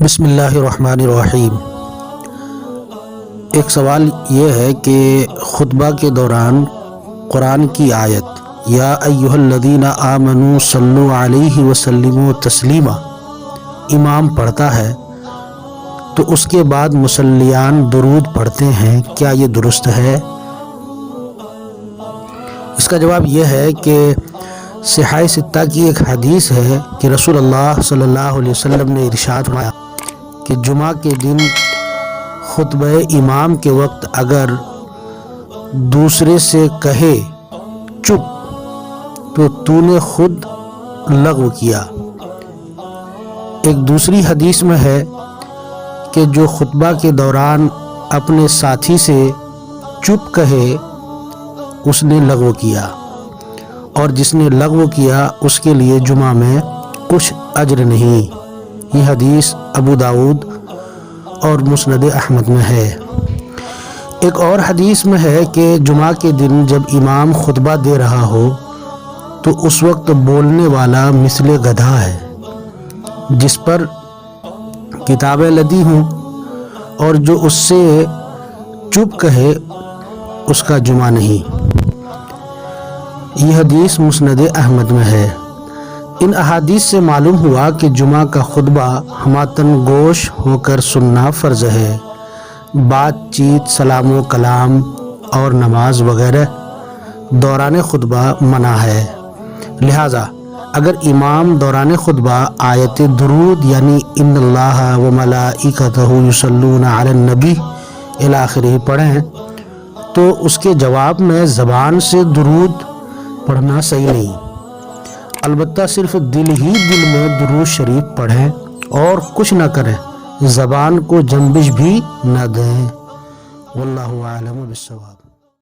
بسم اللہ الرحمن الرحیم۔ ایک سوال یہ ہے کہ خطبہ کے دوران قرآن کی آیت یا ایھا الذین آمنوا صلوا علیہ وسلموا تسلیما امام پڑھتا ہے تو اس کے بعد مصلیان درود پڑھتے ہیں، کیا یہ درست ہے؟ اس کا جواب یہ ہے کہ صحیح ستہ کی ایک حدیث ہے کہ رسول اللہ صلی اللہ علیہ وسلم نے ارشاد فرمایا کہ جمعہ کے دن خطبہ امام کے وقت اگر دوسرے سے کہے چپ تو نے خود لغو کیا۔ ایک دوسری حدیث میں ہے کہ جو خطبہ کے دوران اپنے ساتھی سے چپ کہے اس نے لغو کیا، اور جس نے لغو کیا اس کے لیے جمعہ میں کچھ اجر نہیں۔ یہ حدیث ابو داؤد اور مسند احمد میں ہے۔ ایک اور حدیث میں ہے کہ جمعہ کے دن جب امام خطبہ دے رہا ہو تو اس وقت بولنے والا مثل گدھا ہے جس پر کتابیں لدی ہوں، اور جو اس سے چپ کہے اس کا جمعہ نہیں۔ یہ حدیث مسند احمد میں ہے۔ ان احادیث سے معلوم ہوا کہ جمعہ کا خطبہ ہماتن گوش ہو کر سننا فرض ہے۔ بات چیت، سلام و کلام اور نماز وغیرہ دوران خطبہ منع ہے۔ لہٰذا اگر امام دوران خطبہ آیت درود یعنی ان اللہ و ملائکتہ یصلون علی النبی الی آخرہ پڑھیں تو اس کے جواب میں زبان سے درود پڑھنا صحیح نہیں، البتہ صرف دل میں درود شریف پڑھیں اور کچھ نہ کریں، زبان کو جنبش بھی نہ دیں۔ واللہ اعلم بالصواب۔